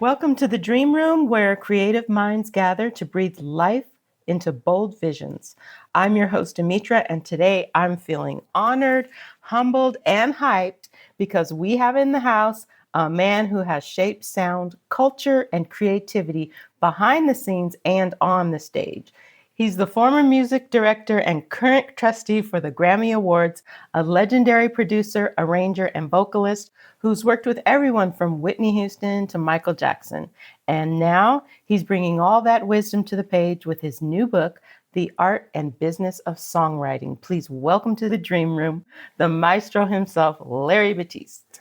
Welcome to the Dream Room, where creative minds gather to breathe life into bold visions. I'm your host, Amytra, and today I'm feeling honored, humbled, and hyped because we have in the house a man who has shaped sound, culture, and creativity behind the scenes and on the stage. He's the former music director and current trustee for the Grammy Awards, a legendary producer, arranger, and vocalist who's worked with everyone from Whitney Houston to Michael Jackson. And now he's bringing all that wisdom to the page with his new book, The Art and Business of Songwriting. Please welcome to the Dream Room, the maestro himself, Larry Batiste.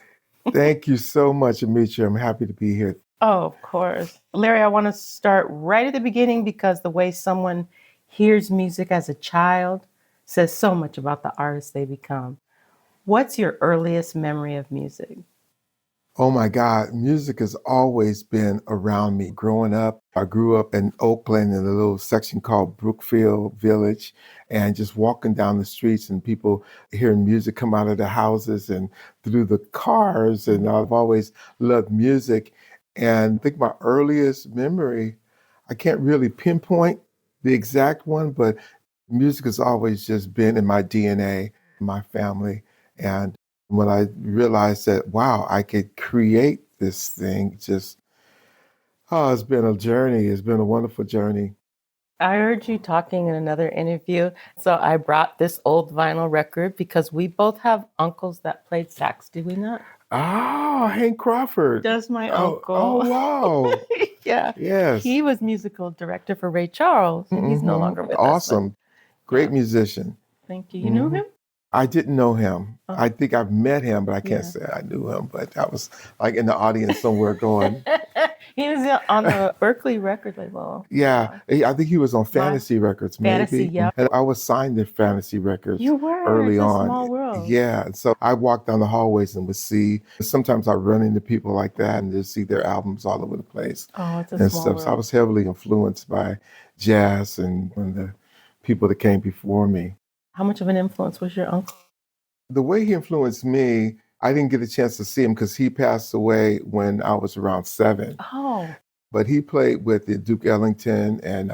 Thank you so much, Amytra. I'm happy to be here. Oh, of course. Larry, I want to start right at the beginning because the way someone hears music as a child says so much about the artist they become. What's your earliest memory of music? Oh my God, music has always been around me. Growing up, I grew up in Oakland in a little section called Brookfield Village, and just walking down the streets and people hearing music come out of the houses and through the cars. And I've always loved music. And I think my earliest memory, I can't really pinpoint the exact one, but music has always just been in my DNA, my family. And when I realized that, wow, I could create this thing, it's been a journey. It's been a wonderful journey. I heard you talking in another interview. So I brought this old vinyl record because we both have uncles that played sax, do we not? Oh, Hank Crawford. That's my uncle. Oh, wow. Yeah. Yes. He was musical director for Ray Charles. And he's no longer with us. Awesome. Great musician. Thank you. You knew him? I didn't know him. Oh. I think I've met him, but I can't say I knew him. But I was like in the audience somewhere going. He was on the Berkeley record label. Yeah, I think he was on Fantasy Records, maybe. Fantasy, yeah. And I was signed to Fantasy Records You were. early It's a on. small world. Yeah, and so I walked down the hallways and would see. Sometimes I run into people like that and just see their albums all over the place. Oh, it's a and small stuff. world. So I was heavily influenced by jazz and the people that came before me. How much of an influence was your uncle? The way he influenced me, I didn't get a chance to see him because he passed away when I was around 7. Oh. But he played with the Duke Ellington and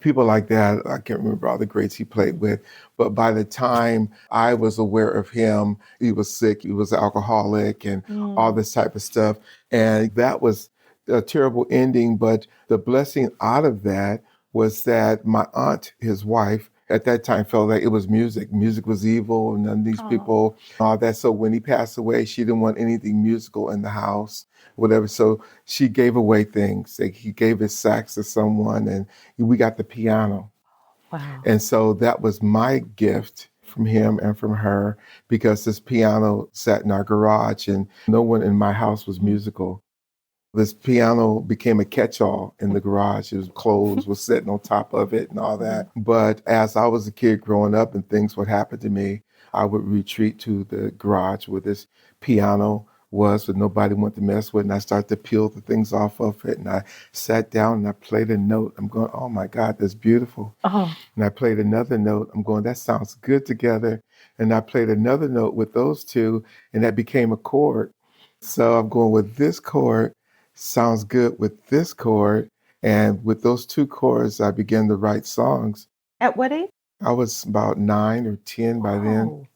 people like that. I can't remember all the greats he played with. But by the time I was aware of him, he was sick, he was an alcoholic and all this type of stuff. And that was a terrible ending. But the blessing out of that was that my aunt, his wife, at that time felt like it was music. Music was evil, and none of these people, all that. So when he passed away, she didn't want anything musical in the house, whatever. So she gave away things. Like he gave his sax to someone, and we got the piano. Wow. And so that was my gift from him and from her, because this piano sat in our garage, and no one in my house was musical. This piano became a catch-all in the garage. His clothes was sitting on top of it and all that. But as I was a kid growing up and things would happen to me, I would retreat to the garage where this piano was, but nobody wanted to mess with it. And I started to peel the things off of it. And I sat down and I played a note. I'm going, oh my God, that's beautiful. And I played another note. I'm going, that sounds good together. And I played another note with those two, and that became a chord. So I'm going, with this chord sounds good with this chord. And with those two chords, I began to write songs. At what age? I was about 9 or 10 by then.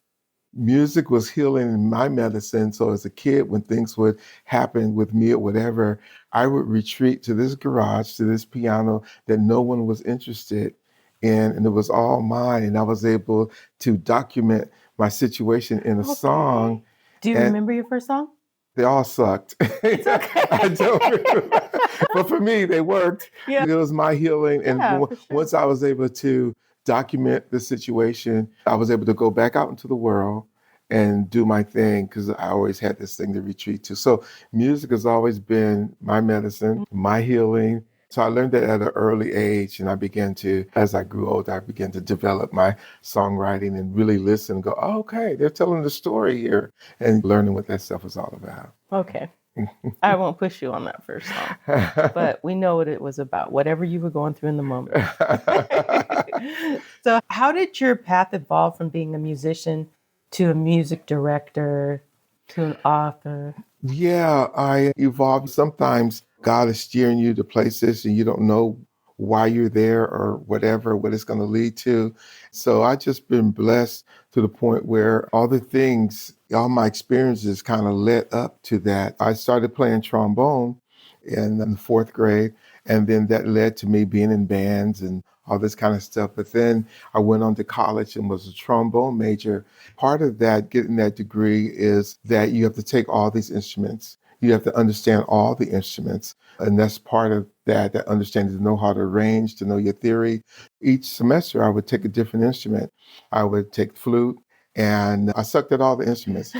Music was healing in my medicine. So as a kid, when things would happen with me or whatever, I would retreat to this garage, to this piano that no one was interested in. And it was all mine. And I was able to document my situation in a song. Do you remember your first song? They all sucked. It's okay. I don't remember. But for me, they worked. Yeah. It was my healing. And once I was able to document the situation, I was able to go back out into the world and do my thing, because I always had this thing to retreat to. So music has always been my medicine, my healing. So I learned that at an early age, and I began to, as I grew older, I began to develop my songwriting and really listen and go, oh, okay, they're telling the story here, and learning what that stuff was all about. Okay. I won't push you on that first song, but we know what it was about, whatever you were going through in the moment. So how did your path evolve from being a musician to a music director to an author? Yeah, I evolved. Sometimes God is steering you to places and you don't know why you're there or whatever, what it's going to lead to. So I just been blessed to the point where all the things, all my experiences kind of led up to that. I started playing trombone in the fourth grade, and then that led to me being in bands and all this kind of stuff. But then I went on to college and was a trombone major. Part of that, getting that degree, is that you have to take all these instruments. You have to understand all the instruments. And that's part of that understanding, to know how to arrange, to know your theory. Each semester, I would take a different instrument. I would take flute, and I sucked at all the instruments.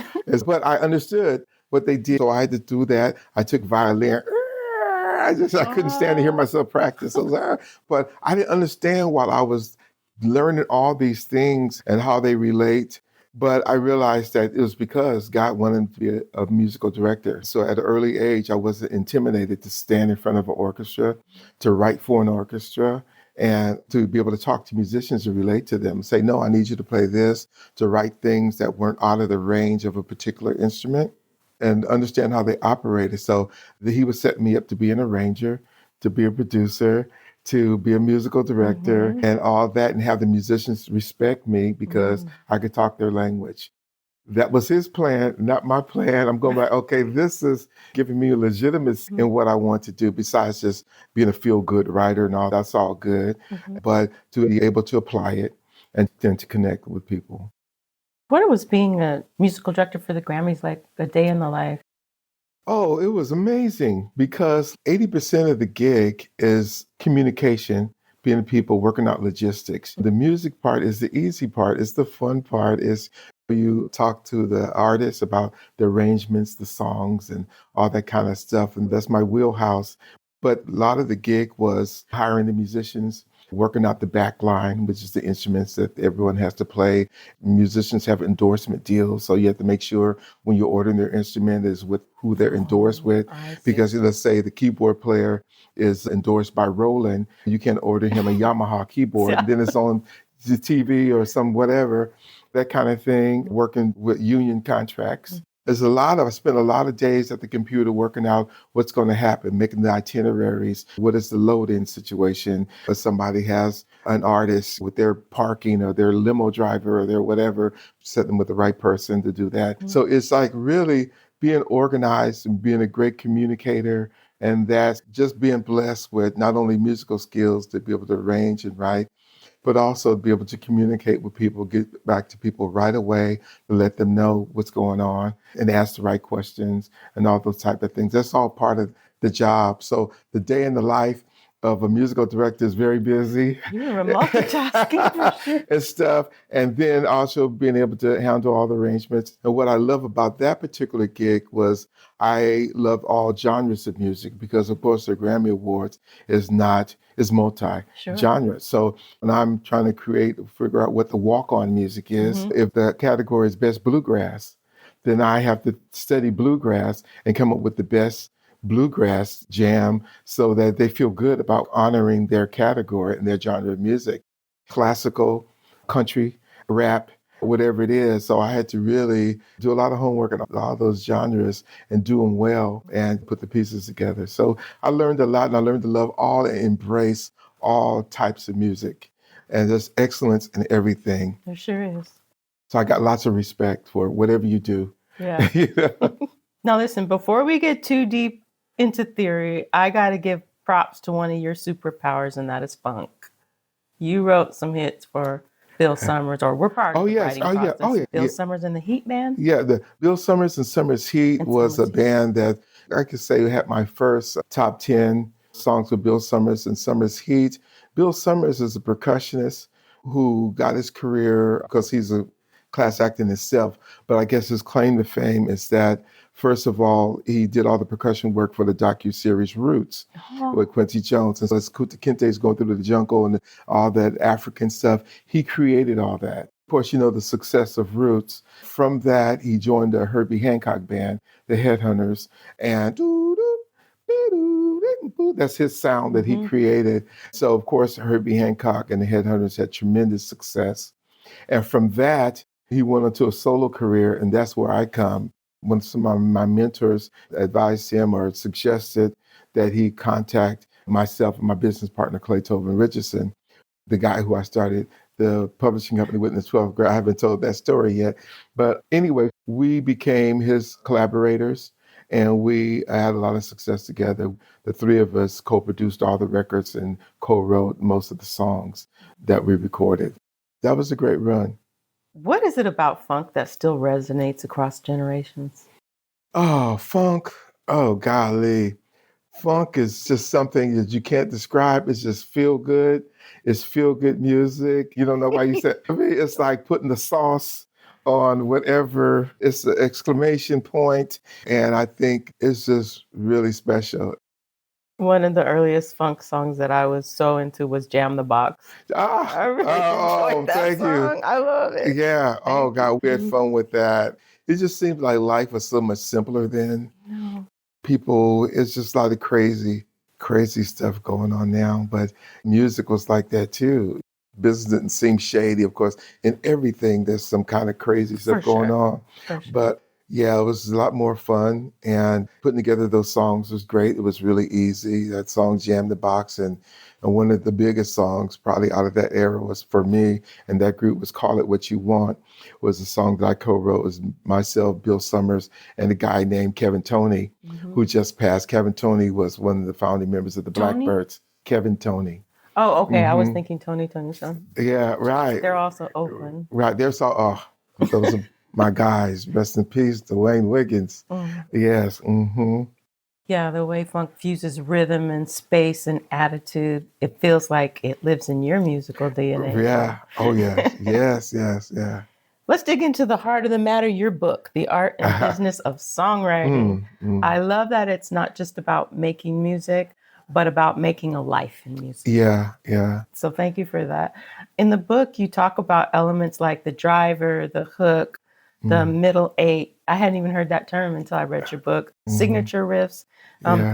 But I understood what they did. So I had to do that. I took violin. I couldn't stand to hear myself practice. I was like, but I didn't understand while I was learning all these things and how they relate. But I realized that it was because God wanted me to be a musical director. So at an early age, I wasn't intimidated to stand in front of an orchestra, to write for an orchestra, and to be able to talk to musicians and relate to them. Say, no, I need you to play this, to write things that weren't out of the range of a particular instrument and understand how they operated. So he was setting me up to be an arranger, to be a producer, to be a musical director, and all that, and have the musicians respect me because I could talk their language. That was his plan, not my plan. I'm going like, okay, this is giving me a legitimacy in what I want to do, besides just being a feel-good writer and all. That's all good. But to be able to apply it and then to connect with people. What was being a musical director for the Grammys like, a day in the life? Oh, it was amazing because 80% of the gig is communication, being the people working out logistics. The music part is the easy part. It's the fun part. Is you talk to the artists about the arrangements, the songs, and all that kind of stuff. And that's my wheelhouse. But a lot of the gig was hiring the musicians, working out the back line, which is the instruments that everyone has to play. Musicians have endorsement deals, so you have to make sure when you're ordering their instrument is with who they're endorsed with. Because let's say the keyboard player is endorsed by Roland, you can't order him a Yamaha keyboard, and then it's on the TV or some whatever, that kind of thing, working with union contracts. I spent a lot of days at the computer working out what's going to happen, making the itineraries. What is the load-in situation? If somebody has an artist with their parking or their limo driver or their whatever, set them with the right person to do that. So it's like really being organized and being a great communicator. And that's just being blessed with not only musical skills to be able to arrange and write, but also be able to communicate with people, get back to people right away, to let them know what's going on and ask the right questions and all those type of things. That's all part of the job. So the day in the life of a musical director is very busy. You were multitasking for sure. And stuff. And then also being able to handle all the arrangements. And what I love about that particular gig was I love all genres of music because, of course, the Grammy Awards is multi-genre. So when I'm trying to figure out what the walk-on music is, if the category is best bluegrass, then I have to study bluegrass and come up with the best bluegrass jam so that they feel good about honoring their category and their genre of music. Classical, country, rap, whatever it is. So I had to really do a lot of homework on all those genres and do them well and put the pieces together. So I learned a lot, and I learned to love all and embrace all types of music. And there's excellence in everything. There sure is. So I got lots of respect for whatever you do. Yeah. You know? Now listen, before we get too deep into theory, I got to give props to one of your superpowers, and that is funk. You wrote some hits for Bill Summers, or were part of the writing process. Bill Summers and the Heat Band? Yeah, the Bill Summers and Summers Heat was a band that I could say had my first top 10 songs with Bill Summers and Summers Heat. Bill Summers is a percussionist who got his career because he's a class act in himself, but I guess his claim to fame is that, first of all, he did all the percussion work for the docuseries Roots with Quincy Jones. And so as Kunta Kinte is going through the jungle and all that African stuff, he created all that. Of course, you know the success of Roots. From that, he joined the Herbie Hancock band, the Headhunters, and that's his sound that he created. So, of course, Herbie Hancock and the Headhunters had tremendous success. And from that, he went into a solo career, and that's where I come. When some of my mentors advised him or suggested that he contact myself and my business partner, Clay Tobin Richardson, the guy who I started the publishing company with in the 12th grade. I haven't told that story yet. But anyway, we became his collaborators and we had a lot of success together. The three of us co-produced all the records and co-wrote most of the songs that we recorded. That was a great run. What is it about funk that still resonates across generations? Oh, funk. Oh, golly. Funk is just something that you can't describe. It's just feel good. It's feel good music. You don't know why you said, I mean, it's like putting the sauce on whatever. It's an exclamation point. And I think it's just really special. One of the earliest funk songs that I was so into was Jam the Box. I really enjoyed that thank song. you. I love it. Yeah. Oh, Thank God, we had you. fun with that. It just seems like life was so much simpler then. No. People, it's just a lot of crazy stuff going on now. But music was like that too. Business didn't seem shady, of course. In everything, there's some kind of crazy stuff going on. For sure. But yeah, it was a lot more fun. And putting together those songs was great. It was really easy. That song, Jam the Box, and one of the biggest songs probably out of that era was for me, and that group was Call It What You Want, was a song that I co-wrote. It was myself, Bill Summers, and a guy named Kevin Toney, who just passed. Kevin Toney was one of the founding members of the Tony? Blackbirds. Kevin Toney. Oh, okay. I was thinking Tony son. Yeah, right. They're also Oakland. Right. Those are my guys. Rest in peace, Dwayne Wiggins. Yes. Yeah, the way funk fuses rhythm and space and attitude, it feels like it lives in your musical DNA. Yeah. Oh, yeah. Yes. Yeah. Let's dig into the heart of the matter, your book, The Art and Business of Songwriting. I love that it's not just about making music, but about making a life in music. Yeah. So thank you for that. In the book, you talk about elements like the driver, the hook, the middle eight. I hadn't even heard that term until I read your book. Signature riffs.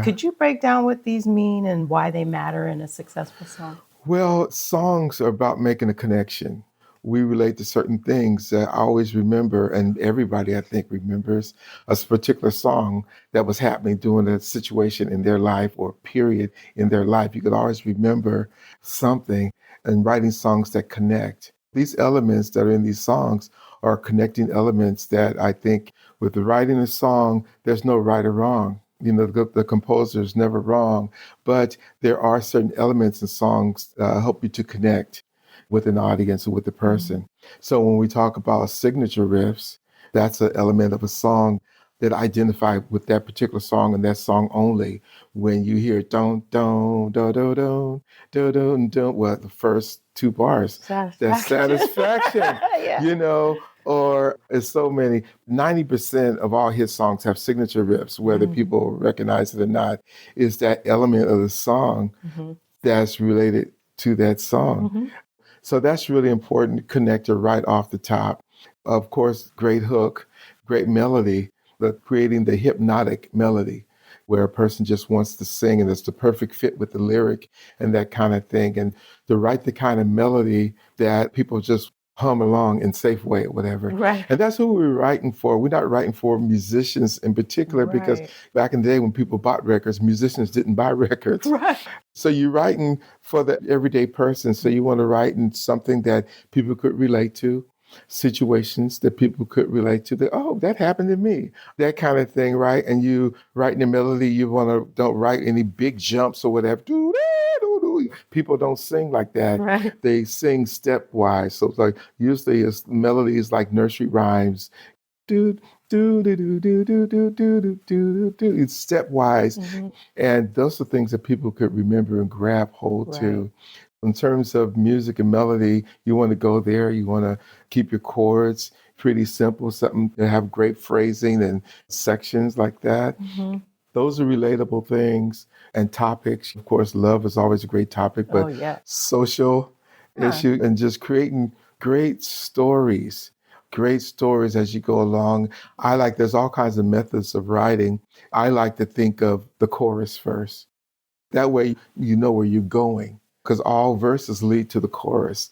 Could you break down what these mean and why they matter in a successful song? Well, songs are about making a connection. We relate to certain things that I always remember, and everybody I think remembers a particular song that was happening during a situation in their life or period in their life. You could always remember something, and writing songs that connect. These elements that are in these songs are connecting elements that I think with the writing a song, there's no right or wrong. You know, the composer is never wrong, but there are certain elements in songs help you to connect with an audience or with the person. So when we talk about signature riffs, that's an element of a song that identify with that particular song and that song only. When you hear don don do do do do do do, well, the first two bars, that's satisfaction. Yeah. You know, or it's so many. 90% of all his songs have signature riffs, whether people recognize it or not. Is that element of the song that's related to that song. So that's really important connector right off the top. Of course, great hook, great melody, but creating the hypnotic melody where a person just wants to sing and it's the perfect fit with the lyric and that kind of thing. And to write the kind of melody that people just hum along in safe way or whatever. Right. And that's who we're writing for. We're not writing for musicians in particular because back in the day when people bought records, musicians didn't buy records. Right. So you're writing for the everyday person. So you want to write in something that people could relate to, situations that people could relate to. That, oh, that happened to me. That kind of thing, right? And you writing a melody, you don't write any big jumps or whatever. People don't sing like that. Right. They sing stepwise. So it's like usually it's melodies like nursery rhymes. Do do do do do do do do do do. It's stepwise, and those are things that people could remember and grab hold to. In terms of music and melody, you want to go there. You want to keep your chords pretty simple, something that have great phrasing and sections like that. Those are relatable things and topics. Of course, love is always a great topic, but social issue and just creating great stories as you go along. There's all kinds of methods of writing. I like to think of the chorus first. That way you know where you're going because all verses lead to the chorus.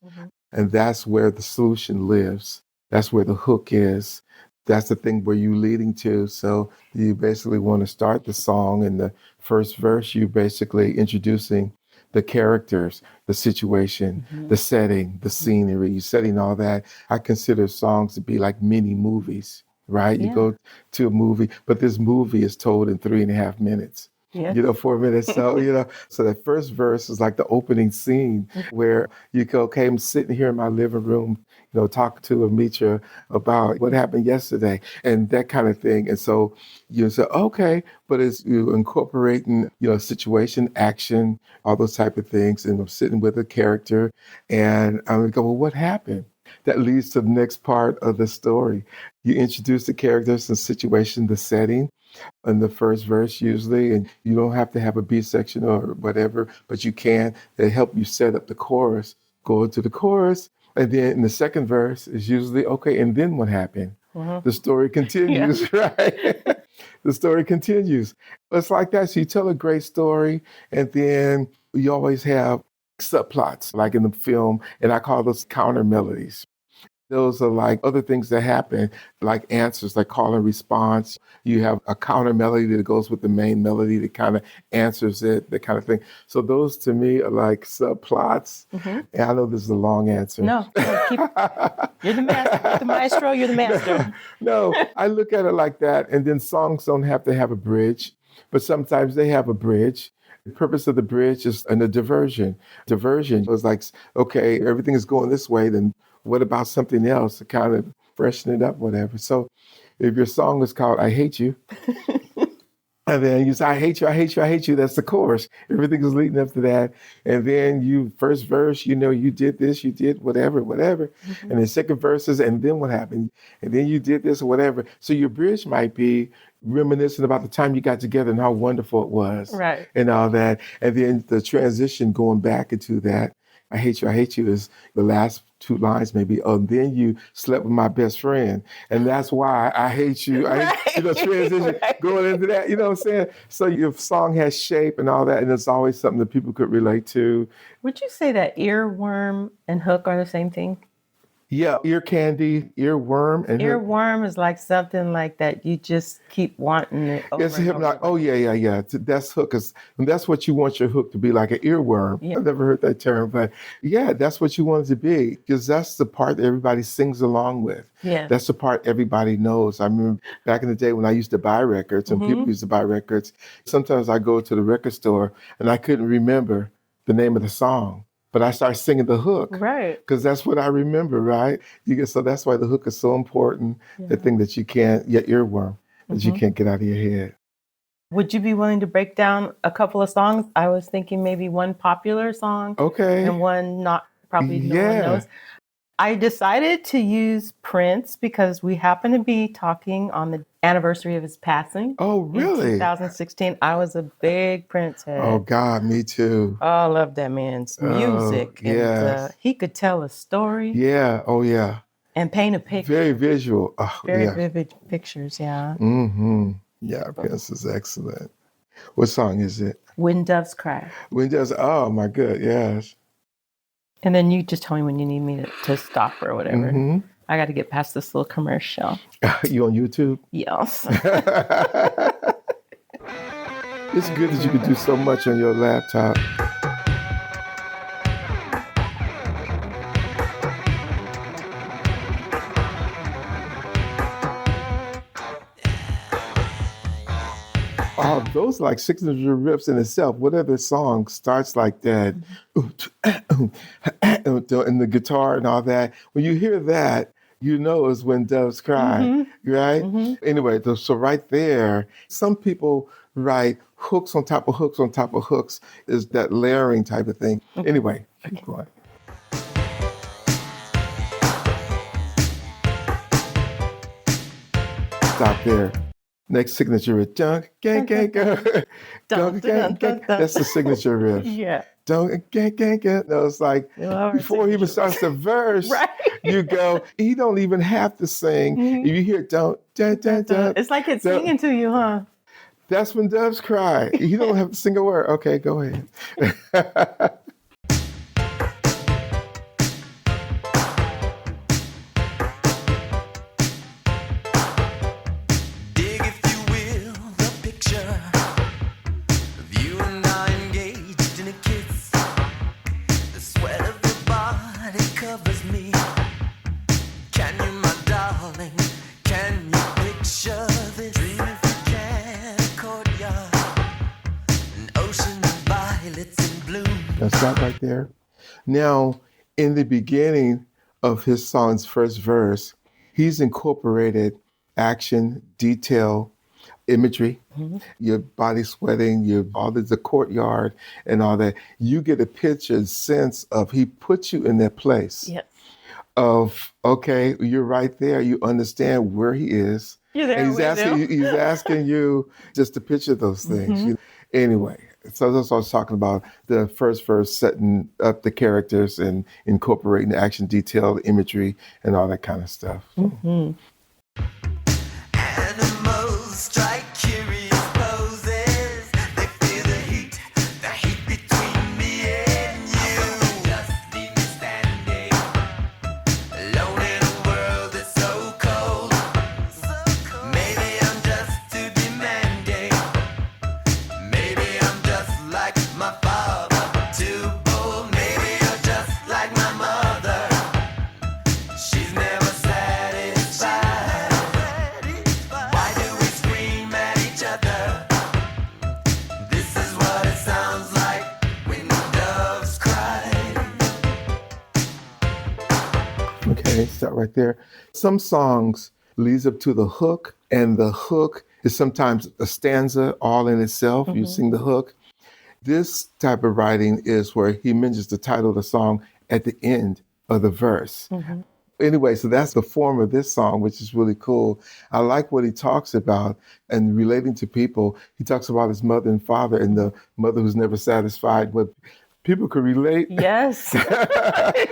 And that's where the solution lives. That's where the hook is. That's the thing where you're leading to. So you basically want to start the song in the first verse. You basically introducing the characters, the situation, the setting, the scenery, you setting all that. I consider songs to be like mini movies, right? You go to a movie, but this movie is told in 3.5 minutes. Yes. 4 minutes. So, so that first verse is like the opening scene where you go, okay, I'm sitting here in my living room, talking to Amytra about what happened yesterday and that kind of thing. And so you say, okay, but it's you incorporating, situation, action, all those type of things. And I'm sitting with a character and I'm going to go, well, what happened? That leads to the next part of the story. You introduce the characters, the situation, the setting in the first verse usually, and you don't have to have a B section or whatever, but you can. They help you set up the chorus, go into the chorus, and then in the second verse is usually, okay, and then what happened? The story continues, right? The story continues. It's like that. So you tell a great story, and then you always have subplots, like in the film, and I call those counter melodies. Those are like other things that happen, like answers, like call and response. You have a counter melody that goes with the main melody that kind of answers it, that kind of thing. So those to me are like subplots. And I know this is a long answer. No, you're the master. You're the maestro, you're the master. No, I look at it like that. And then songs don't have to have a bridge, but sometimes they have a bridge. The purpose of the bridge is a diversion. Diversion was like, okay, everything is going this way, then what about something else to kind of freshen it up, whatever. So if your song is called I Hate You, and then you say, I hate you, I hate you, I hate you, that's the chorus. Everything is leading up to that. And then you, first verse, you did this, you did whatever. And then second verses, and then what happened? And then you did this or whatever. So your bridge might be reminiscent about the time you got together and how wonderful it was. Right. And all that. And then the transition going back into that, I hate you is the last 2 lines maybe. Oh, and then you slept with my best friend. And that's why I hate you. Transition going into that, you know what I'm saying? So your song has shape and all that. And it's always something that people could relate to. Would you say that earworm and hook are the same thing? Yeah, ear candy, earworm. And earworm is like something like that. You just keep wanting it over it's and him over. like, oh, yeah. That's hook. And that's what you want your hook to be, like an earworm. Yeah. I've never heard that term, but yeah, that's what you want it to be, because that's the part that everybody sings along with. Yeah. That's the part everybody knows. I remember back in the day when I used to buy records and people used to buy records, sometimes I go to the record store and I couldn't remember the name of the song. But I started singing the hook, right? Because that's what I remember, right? So that's why the hook is so important. Yeah. The thing that you can't, your earworm, that you can't get out of your head. Would you be willing to break down a couple of songs? I was thinking maybe one popular song, okay, and one not probably no one knows. I decided to use Prince because we happen to be talking on the anniversary of his passing. Oh, really? In 2016. I was a big Prince head. Oh, God, me too. Oh, I love that man's music. Yes. And he could tell a story. Yeah. Oh, yeah. And paint a picture. Very visual. Oh, very vivid pictures, yeah. Yeah, Prince is excellent. What song is it? When Doves Cry. When Doves, oh, my God, yes. And then you just tell me when you need me to stop or whatever. I got to get past this little commercial. You on YouTube? Yes. It's good that you can do so much on your laptop. Oh, those are like signature riffs in itself. Whatever song starts like that, and the guitar and all that. When you hear that, you know it's When Doves Cry, right? Anyway, so right there, some people write hooks on top of hooks on top of hooks. Is that layering type of thing. Anyway, keep going. Stop there. Next signature is dunk, gang, gang, gang. Dunk, gang, gang. That's the signature riff. Yeah. Dunk, gang, gang, gang. No, it's like before he even starts the verse, you go, he don't even have to sing. If you hear don't, dun, dun, dun. It's like it's singing to you, huh? That's When Doves Cry. You don't have to sing a word. Okay, go ahead. stop right there. Now, in the beginning of his song's first verse, he's incorporated action, detail, imagery, your body sweating, all the courtyard and all that. You get a picture, sense of he puts you in that place of, okay, you're right there. You understand where he is. You're there And with he's asking you just to picture those things. Anyway, so that's what I was talking about. The first verse, setting up the characters and incorporating the action, detail, the imagery, and all that kind of stuff. So. Animals strike curious poses. They feel the heat between me and you. Just leave me standing, alone in a world that's so cold. Maybe I'm just too demanding. Maybe I'm just like my father, too bold. Maybe you're just like my mother. She's never satisfied. Why do we scream at each other? This is what it sounds like when doves cry. Okay, start right there. Some songs leads up to the hook, and the hook is sometimes a stanza all in itself. You sing the hook. This type of writing is where he mentions the title of the song at the end of the verse. Anyway, so that's the form of this song, which is really cool. I like what he talks about and relating to people. He talks about his mother and father and the mother who's never satisfied. What people could relate Yes.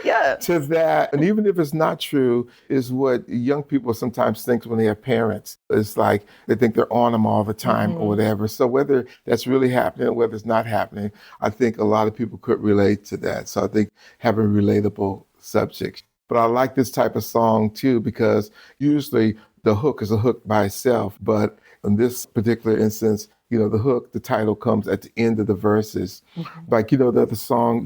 Yeah. to that. And even if it's not true, is what young people sometimes think when they have parents. It's like they think they're on them all the time or whatever. So whether that's really happening or whether it's not happening, I think a lot of people could relate to that. So I think having relatable subjects. But I like this type of song too, because usually the hook is a hook by itself. But in this particular instance, the hook, the title comes at the end of the verses. Like, the other song,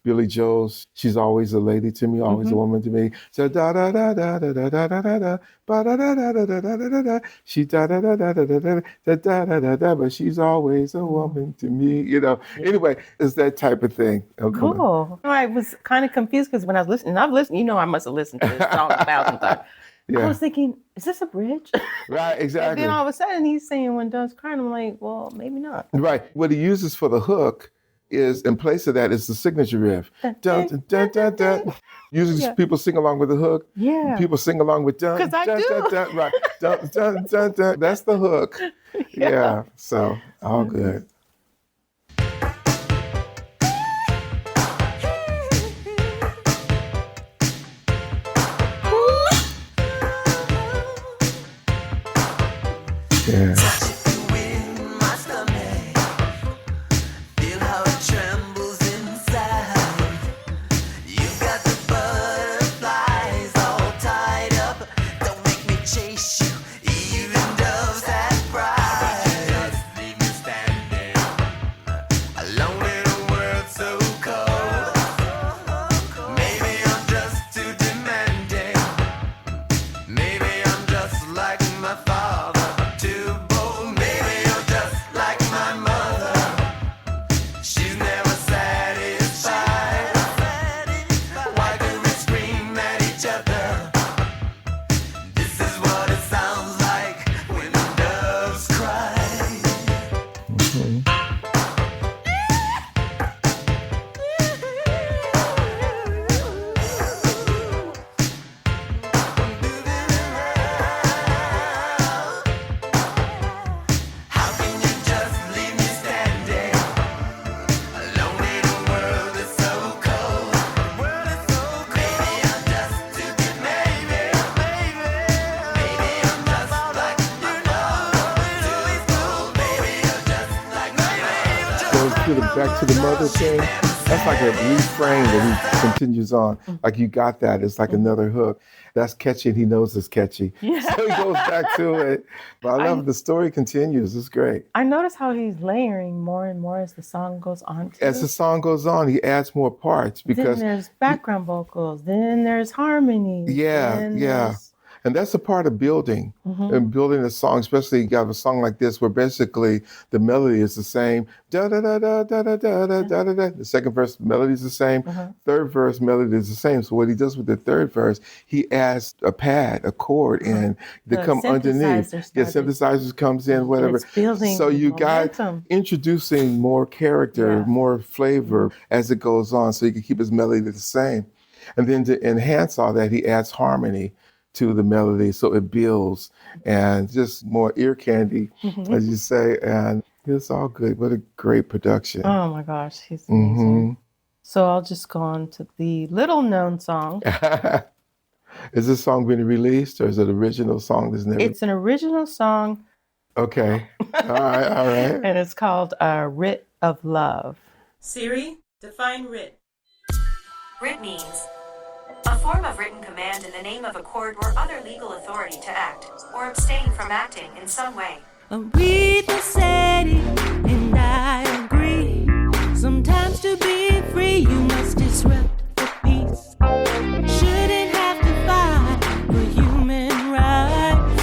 Billy Joel's, she's always a lady to me, always a woman to me. So da da da da da da da da da da ba da da da da da da da da. She da da da da da da da da da da da da, but she's always a woman to me. Anyway, it's that type of thing. Cool. I was kind of confused because when I was listening, I must have listened to this song 1,000 times. I was thinking, is this a bridge? Right, exactly. And then all of a sudden he's saying when doves cry, and I'm like, well, maybe not. Right. What he uses for the hook is, in place of that, is the signature riff. Dun, dun, dun, dun, dun. Usually people sing along with the hook. Yeah. People sing along with dun, 'Cause I dun, do. dun, dun, right. Dun, dun, dun, dun. That's the hook. Yeah. So, all good. Yeah. Back to the mother thing, that's like a refrain that he continues on. Like, you got that. It's like another hook. That's catchy, and he knows it's catchy. Yeah. So he goes back to it. But I love the story continues. It's great. I notice how he's layering more and more as the song goes on. As the song goes on, he adds more parts because then there's background vocals, then there's harmonies. Yeah. And that's a part of building and building a song, especially you got a song like this where basically the melody is the same. Da da da da da da da da da da. The second verse melody is the same. Third verse melody is the same. So what he does with the third verse, he adds a pad, a chord in that come underneath. The synthesizers comes in, whatever. It's building So you momentum. got introducing more character, more flavor as it goes on, so you can keep his melody the same. And then to enhance all that, he adds harmony to the melody, so it builds and just more ear candy, as you say. And it's all good. What a great production. Oh my gosh, he's amazing. So I'll just go on to the little known song. Is this song been released, or is it an original song that's never? It's an original song. Okay. All right. And it's called Writ of Love. Siri, define writ. Writ means a form of written command in the name of a court or other legal authority to act or abstain from acting in some way. Aretha said it, and I agree. Sometimes to be free, you must disrupt the peace. Shouldn't have to fight for human rights.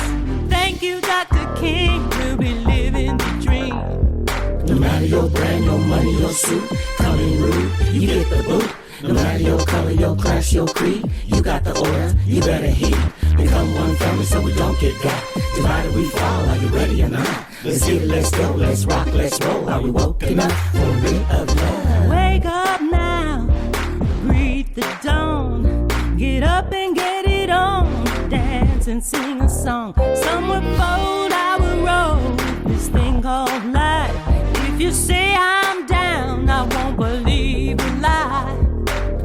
Thank you, Dr. King, we'll be living the dream. No matter your brand, your money, your suit, coming rude, you get the boot. No matter your color, your class, your creed, you got the order, you better heed. Become one family so we don't get got. Divided we fall, are you ready or not? Let's get it, let's go, let's rock, let's roll. Are we woken up for a writ of love? Wake up now, breathe the dawn. Get up and get it on. Dance and sing a song. Some would fold, I will roll. This thing called life. If you say I'm down, I won't believe a lie.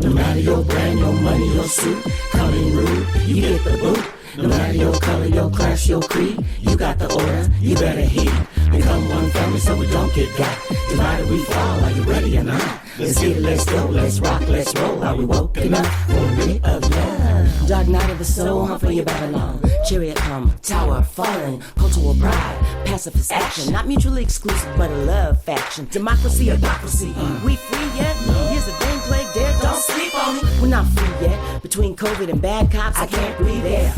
No matter your brand, your money, your suit, coming rude, you get the boot. No matter your color, your class, your creed, you got the order, you better heed. Become one family so we don't get got. Divided we fall, are you ready or not? Let's get it, let's go, let's rock, let's roll. Are we woken up for a writ of love? Dark night of the soul, hunt for your Babylon. Chariot come, tower falling, cultural pride, pacifist action. Not mutually exclusive, but a love faction. Democracy or democracy, we free yet? Here's the thing, plague dead, don't sleep on me. We're not free yet. Between COVID and bad cops, I can't breathe air.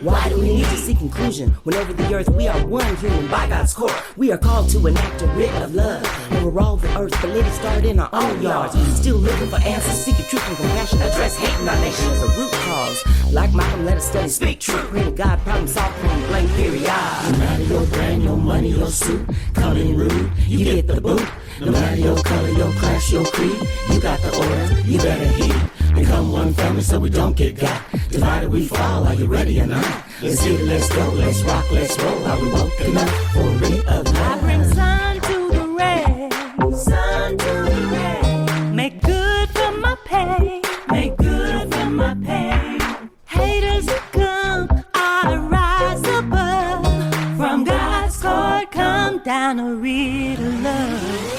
Why do we need to seek inclusion when over the earth we are one human by God's court? We are called to enact a writ of love over all the earth, but let it start in our own yards. Still looking for answers, seeking truth and compassion, address hate in our nation as a root cause. Like Malcolm, let us study, speak truth, pray to God, problem solve, point blank, period. No matter your brand, your money, your suit, coming rude, you get the boot. No matter your color, your class, your creed, you got the order, you better heed. Become one family so we don't get got. Divided we fall, are you ready or not? Let's get it, let's go, let's rock, let's roll. Are we woken up for a writ of love? I bring sun to the rain, sun to the rain. Make good from my pain, make good from my pain. Haters come, I rise above. From God's court come down a writ of love.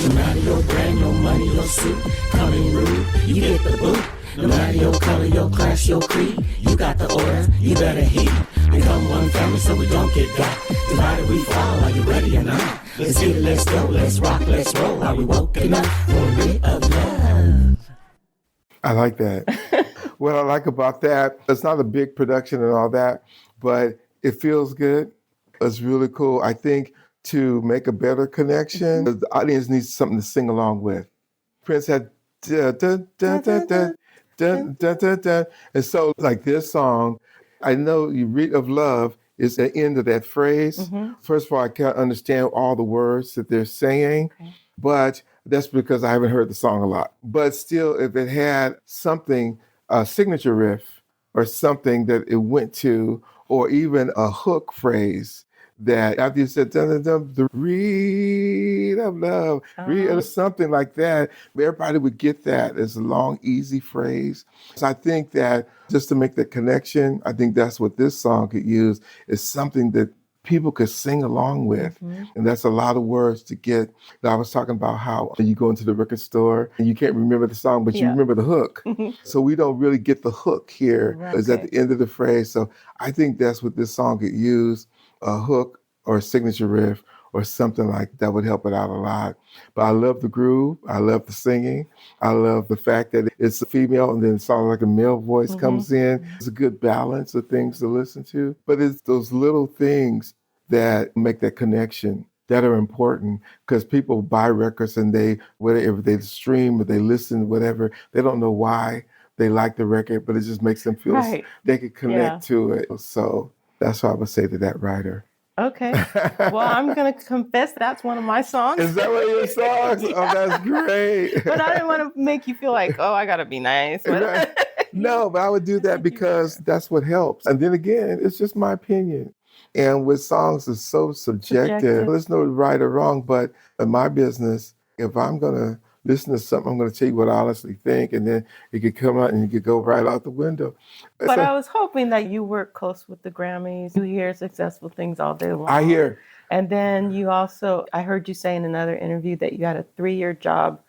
No matter your brand, your money, your suit, coming rude, you get the boot. No matter your color, your class, your creed, you got the order, you better heed. Become one family so we don't get got. Divided we fall, are you ready or not? Let's get it, let's go, let's rock, let's roll. Are we woken up for a writ of love? I like that. What I like about that, it's not a big production and all that, but it feels good. It's really cool. I think to make a better connection, the audience needs something to sing along with. Prince had da, da, da, da, da, da, da, da, da. And so like this song, I know you Writ of Love is the end of that phrase. First of all, I can't understand all the words that they're saying, but that's because I haven't heard the song a lot. But still, if it had something, a signature riff or something that it went to, or even a hook phrase that after you said, dun, dun, dun, the Writ of Love, or something like that, everybody would get that as a long, easy phrase. So I think that just to make the connection, I think that's what this song could use, is something that people could sing along with. And that's a lot of words to get. I was talking about how you go into the record store and you can't remember the song, but you remember the hook. So we don't really get the hook here. It's at the end of the phrase. So I think that's what this song could use, a hook or a signature riff or something like that would help it out a lot. But I love the groove. I love the singing. I love the fact that it's a female and then it sounds like a male voice comes in. It's a good balance of things to listen to. But it's those little things that make that connection that are important, because people buy records and whatever they stream or they listen, whatever, they don't know why they like the record, but it just makes them feel they can connect to it. So that's what I would say to that writer. Okay. Well, I'm going to confess that's one of my songs. Is that one of your songs? Oh, that's great. But I didn't want to make you feel like, oh, I got to be nice. No, but I would do that because that's what helps. And then again, it's just my opinion. And with songs, it's so subjective. There's no right or wrong, but in my business, if I'm going to listen to something, I'm going to tell you what I honestly think, and then it could come out and you could go right out the window. But I was hoping that you work close with the Grammys. You hear successful things all day long. I hear. And then you also, I heard you say in another interview that you had a 3-year job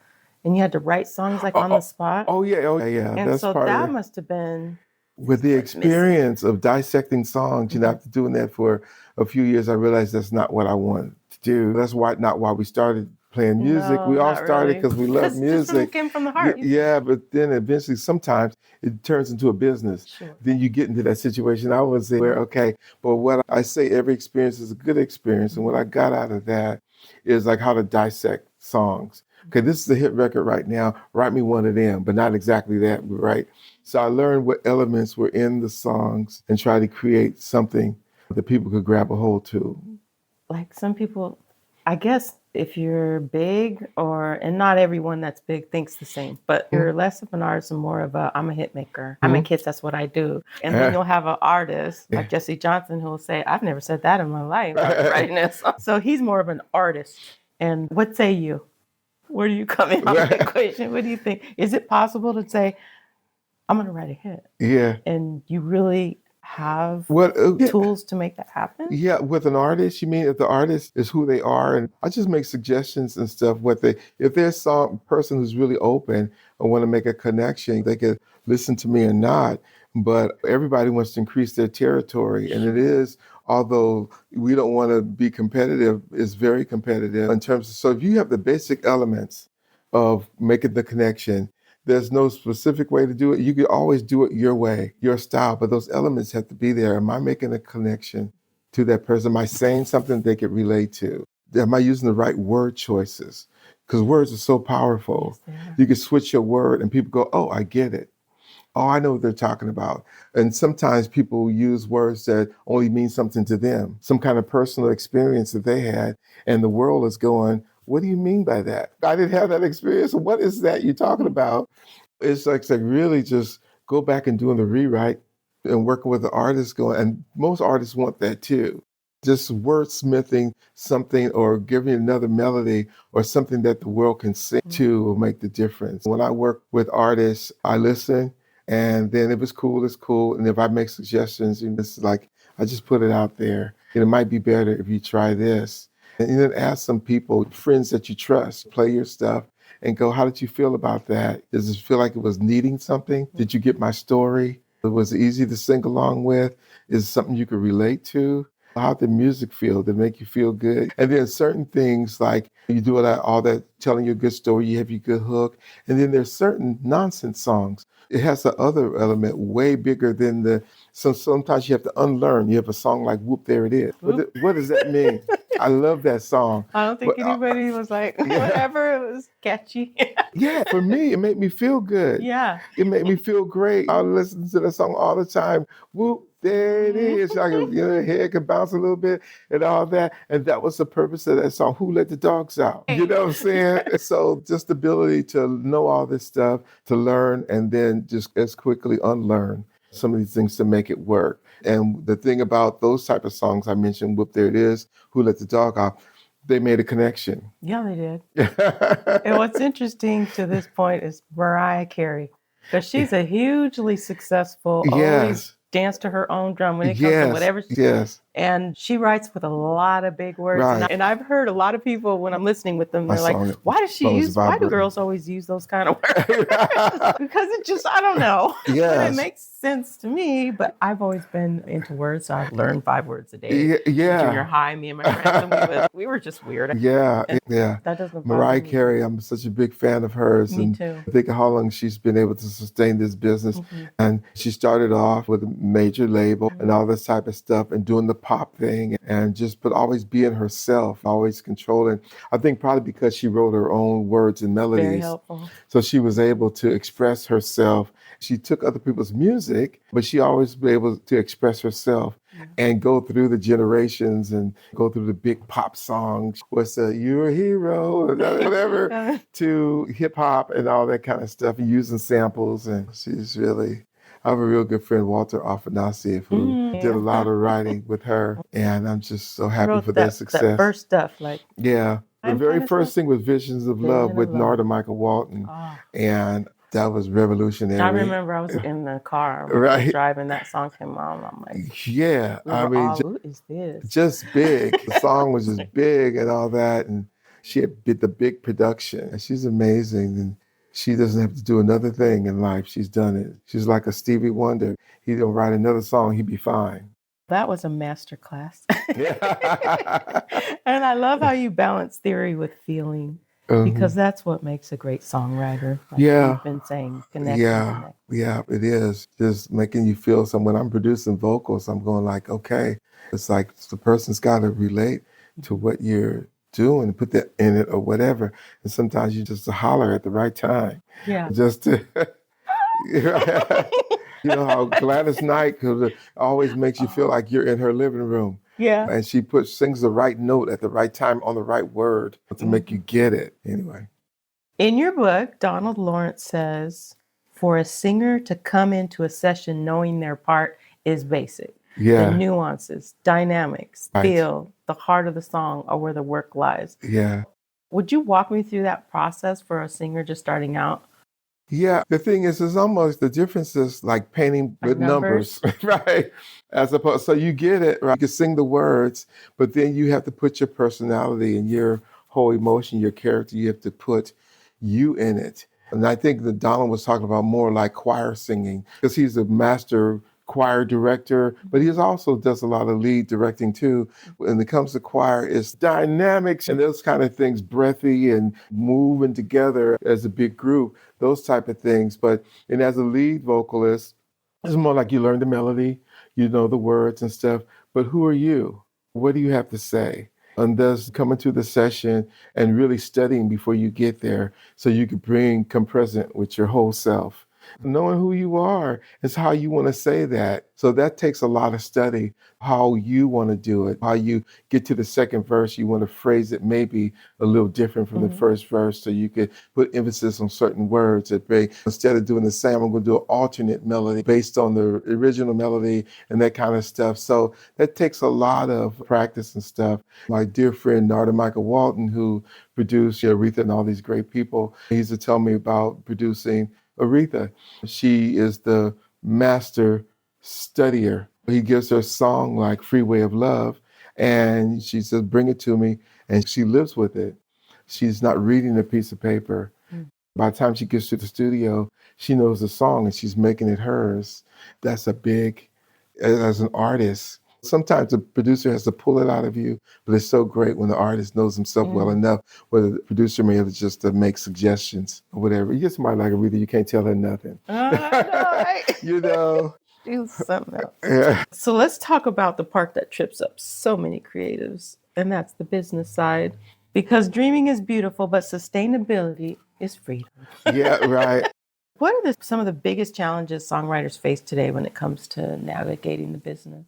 and you had to write songs like on the spot. Oh, yeah. And that's so part that of it. must have been... With the experience of dissecting songs, after doing that for a few years, I realized that's not what I wanted to do. That's not why we started playing music. No, we all not started really. because we love music. It came from the heart. Yeah, but then eventually, sometimes it turns into a business. Sure. Then you get into that situation. I would say, okay, but what I say, every experience is a good experience. And what I got out of that is like how to dissect songs. Okay, this is a hit record right now. Write me one of them, but not exactly that, right? So I learned what elements were in the songs and try to create something that people could grab a hold to. Like some people, I guess if you're big and not everyone that's big thinks the same, but you're less of an artist and more of I'm a hit maker. I'm a kid, that's what I do. And then you'll have an artist like Jesse Johnson who will say, I've never said that in my life, writing this song. So he's more of an artist. And what say you? Where do you come in on the equation? What do you think? Is it possible to say, I'm going to write a hit? Yeah. And you really have tools to make that happen? Yeah, with an artist, you mean if the artist is who they are, and I just make suggestions and stuff. If there's some person who's really open and want to make a connection, they could listen to me or not. But everybody wants to increase their territory, and it is. Although we don't want to be competitive, it's very competitive in terms of, so if you have the basic elements of making the connection, there's no specific way to do it. You can always do it your way, your style, but those elements have to be there. Am I making a connection to that person? Am I saying something they could relate to? Am I using the right word choices? Because words are so powerful. Yes, you can switch your word and people go, oh, I get it. Oh, I know what they're talking about. And sometimes people use words that only mean something to them, some kind of personal experience that they had, and the world is going, what do you mean by that? I didn't have that experience. What is that you're talking about? It's like really just go back and doing the rewrite and working with the artist going, and most artists want that too. Just wordsmithing something or giving another melody or something that the world can sing to will make the difference. When I work with artists, I listen. And then if it's cool, it's cool. And if I make suggestions, it's like, I just put it out there. And it might be better if you try this. And then ask some people, friends that you trust, play your stuff and go, how did you feel about that? Does it feel like it was needing something? Did you get my story? Was it easy to sing along with? Is it something you could relate to? How'd the music feel? Did it make you feel good? And then certain things like you do all that telling your good story, you have your good hook. And then there's certain nonsense songs. It has the other element way bigger than so sometimes you have to unlearn. You have a song like Whoop, There It Is. What does that mean? I love that song. I don't think anybody was like, whatever, it was catchy. Yeah, for me, it made me feel good. Yeah. It made me feel great. I listen to that song all the time. Whoop, there it is. I can, head can bounce a little bit and all that. And that was the purpose of that song. Who Let the Dogs Out? You know what I'm saying? So just the ability to know all this stuff, to learn, and then just as quickly unlearn some of these things to make it work. And the thing about those type of songs I mentioned, Whoop, There It Is, Who Let the Dog Out, they made a connection. Yeah, they did. And what's interesting to this point is Mariah Carey, because she's a hugely successful, always dance to her own drum when it comes to whatever she And she writes with a lot of big words. Right. And I've heard a lot of people when I'm listening with them, My they're like, song why do vibrating. girls always use those kind of words? Because it just, I don't know. But Yes. it makes sense to me, but I've always been into words. So I've learned 5 words a day. Yeah, In yeah. junior high, me and my friends, and we were just weird. Yeah, And yeah. that doesn't bother Mariah me. Carey, I'm such a big fan of hers. Me and too. I think how long she's been able to sustain this business. Mhm. And she started off with a major label and all this type of stuff and doing the pop thing and just, but always being herself, always controlling. I think probably because she wrote her own words and Very melodies. helpful. So she was able to express herself. She took other people's music, but she always was able to express herself and go through the generations and go through the big pop songs. What's the You're a Hero, or whatever, to hip hop and all that kind of stuff, and using samples. And she's really, I have a real good friend, Walter Afanasieff, who did a lot of writing with her. And I'm just so happy Wrote for their success. That first stuff, like, Yeah. The I'm very kinda first thing was Visions of Love Vision with of Love. Narda Michael Walton. oh. And that was revolutionary. I remember I was in the car Right. driving, that song came on. I'm like, Yeah. we I were mean, all, who is this? just big. The song was just big and all that. And she did the big production. And she's amazing. And she doesn't have to do another thing in life. She's done it. She's like a Stevie Wonder. He don't write another song, he'd be fine. That was a master class. Yeah. And I love how you balance theory with feeling, because that's what makes a great songwriter. Like Yeah. you've been saying, connect. Yeah, yeah, it is. Just making you feel some. When I'm producing vocals, I'm going like, okay, it's like the person's got to relate to what you're doing and put that in it or whatever. And sometimes you just holler at the right time. Yeah. Just to, you know how Gladys Knight always makes you feel like you're in her living room. Yeah. And she sings the right note at the right time on the right word to make you get it. Anyway. In your book, Donald Lawrence says, for a singer to come into a session knowing their part is basic. Yeah. The nuances, dynamics, Right. feel, the heart of the song are where the work lies. Yeah. Would you walk me through that process for a singer just starting out? Yeah, the thing is, it's almost the difference is like painting Like with numbers, right? As opposed, so you get it, right? You can sing the words, but then you have to put your personality and your whole emotion, your character, you have to put you in it. And I think that Donald was talking about more like choir singing, because he's a master choir director, but he also does a lot of lead directing too. When it comes to choir, it's dynamics and those kind of things, breathy and moving together as a big group, those type of things. And as a lead vocalist, it's more like you learn the melody, you know the words and stuff, but who are you? What do you have to say? And thus coming to the session and really studying before you get there so you can come present with your whole self. Knowing who you are is how you want to say that. So that takes a lot of study, how you want to do it, how you get to the second verse, you want to phrase it maybe a little different from the first verse so you could put emphasis on certain words. Instead of doing the same, I'm going to do an alternate melody based on the original melody and that kind of stuff. So that takes a lot of practice and stuff. My dear friend, Narda Michael Walton, who produced Aretha and all these great people, he used to tell me about producing Aretha. She is the master studier. He gives her a song like Freeway of Love, and she says, bring it to me, and she lives with it. She's not reading a piece of paper. By the time she gets to the studio, she knows the song and she's making it hers. That's a big, as an artist, sometimes the producer has to pull it out of you, but it's so great when the artist knows himself well enough, whether the producer may have just to make suggestions or whatever. You get somebody like Aretha, you can't tell her nothing. I know, right? You know? Do something else. Yeah. So let's talk about the part that trips up so many creatives, and that's the business side. Because dreaming is beautiful, but sustainability is freedom. Yeah, right. What are some of the biggest challenges songwriters face today when it comes to navigating the business?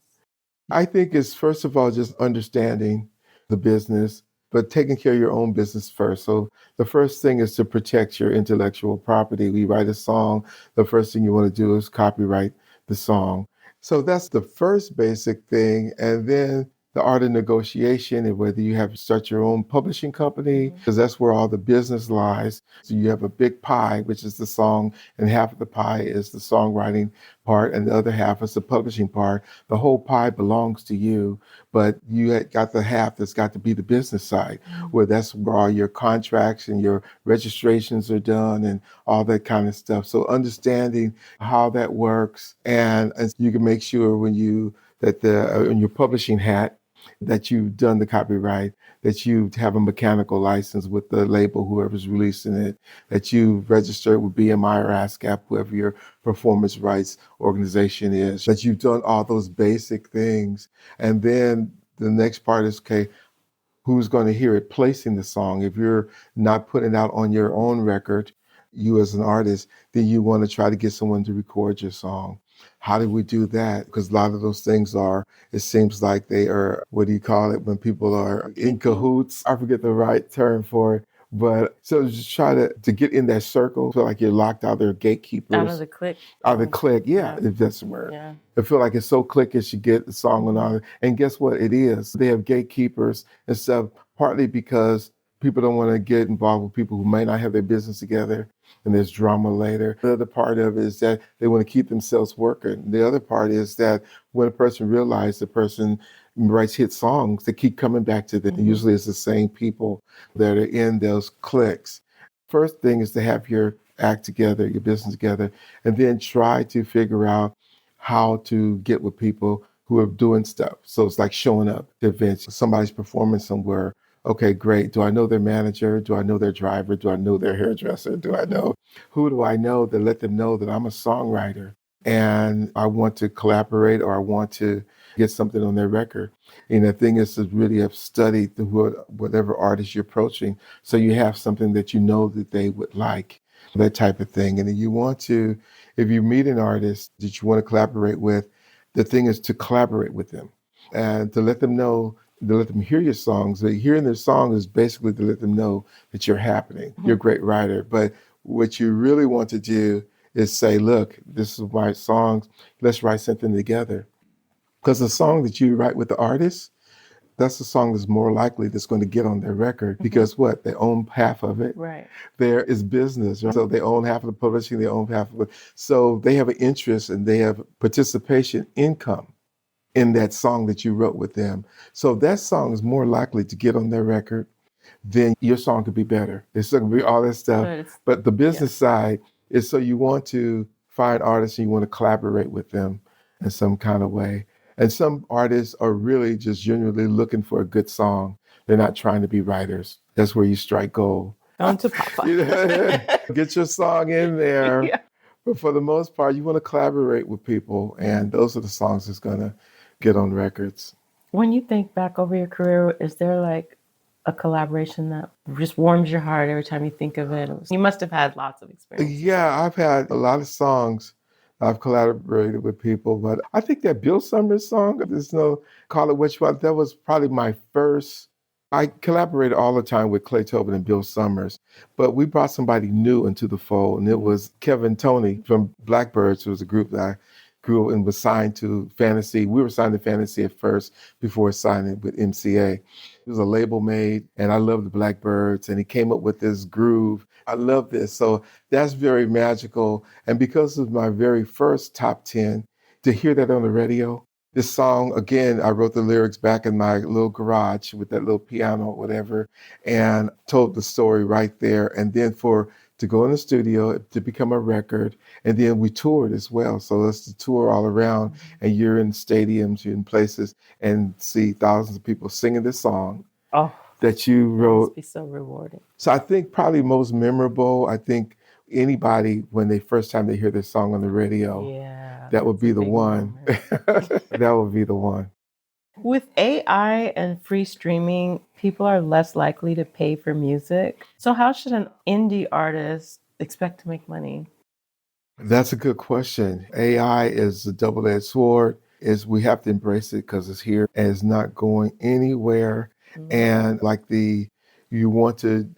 I think it's, first of all, just understanding the business, but taking care of your own business first. So the first thing is to protect your intellectual property. We write a song, the first thing you want to do is copyright the song. So that's the first basic thing. And then the art of negotiation and whether you have to start your own publishing company, because that's where all the business lies. So you have a big pie, which is the song, and half of the pie is the songwriting part, and the other half is the publishing part. The whole pie belongs to you, but you had got the half that's got to be the business side, where that's where all your contracts and your registrations are done and all that kind of stuff. So understanding how that works, and you can make sure when you that in your publishing hat that you've done the copyright, that you have a mechanical license with the label, whoever's releasing it, that you registered with BMI or ASCAP, whoever your performance rights organization is, that you've done all those basic things. And then the next part is, okay, who's going to hear it placing the song? If you're not putting it out on your own record, you as an artist, then you want to try to get someone to record your song. How do we do that? Because a lot of those things it seems like they are, what do you call it, when people are in cahoots? I forget the right term for it. But so just try to get in that circle, feel like you're locked out there, gatekeepers. Out of the clique. Out of the clique, yeah, if that's the word. Yeah. I feel like it's so cliquish, you get the song and all. And guess what? It is. They have gatekeepers and stuff, partly because people don't want to get involved with people who may not have their business together, and there's drama later. The other part of it is that they want to keep themselves working. The other part is that when a person realizes the person writes hit songs, they keep coming back to them. Mm-hmm. Usually it's the same people that are in those cliques. First thing is to have your act together, your business together, and then try to figure out how to get with people who are doing stuff. So it's like showing up to events. Somebody's performing somewhere. Okay, great. Do I know their manager? Do I know their driver? Do I know their hairdresser? Who do I know that let them know that I'm a songwriter and I want to collaborate or I want to get something on their record? And the thing is to really have studied whatever artist you're approaching, so you have something that you know that they would like, that type of thing. And then you want to, if you meet an artist that you want to collaborate with, the thing is to collaborate with them and to let them know, to let them hear your songs. Hearing their song is basically to let them know that you're happening. Mm-hmm. You're a great writer. But what you really want to do is say, look, this is my songs. Let's write something together. Because the song that you write with the artist, that's the song that's more likely that's going to get on their record. Mm-hmm. Because what? They own half of it. Right. There is business. Right? So they own half of the publishing, they own half of it. So they have an interest and they have participation income in that song that you wrote with them. So that song is more likely to get on their record, then your song could be better. It's going to be all that stuff. But the business side is, so you want to find artists and you want to collaborate with them in some kind of way. And some artists are really just genuinely looking for a good song. They're not trying to be writers. That's where you strike gold. On to Papa. Get your song in there. Yeah. But for the most part, you want to collaborate with people. And those are the songs that's going to get on records. When you think back over your career, is there like a collaboration that just warms your heart every time you think of it? You must have had lots of experience. Yeah, I've had a lot of songs I've collaborated with people, but I think that Bill Summers song, there's no call it what you want, that was probably my first. I collaborated all the time with Clay Tobin and Bill Summers, but we brought somebody new into the fold, and it was Kevin Toney from Blackbirds, who was a group that I grew and was signed to Fantasy. We were signed to Fantasy at first before signing with MCA. It was a label made, and I loved the Blackbirds, and he came up with this groove. I love this. So that's very magical. And because of my very first top 10, to hear that on the radio, this song, again, I wrote the lyrics back in my little garage with that little piano or whatever, and told the story right there. And then to go in the studio, to become a record. And then we toured as well. So let's tour all around, and you're in stadiums, you're in places, and see thousands of people singing this song that you wrote. It must be so rewarding. So I think probably most memorable, I think anybody, when they first time they hear this song on the radio, that would be the one. That would be the one. With AI and free streaming, people are less likely to pay for music. So how should an indie artist expect to make money? That's a good question. AI is a double-edged sword. We have to embrace it because it's here and it's not going anywhere. Mm-hmm. And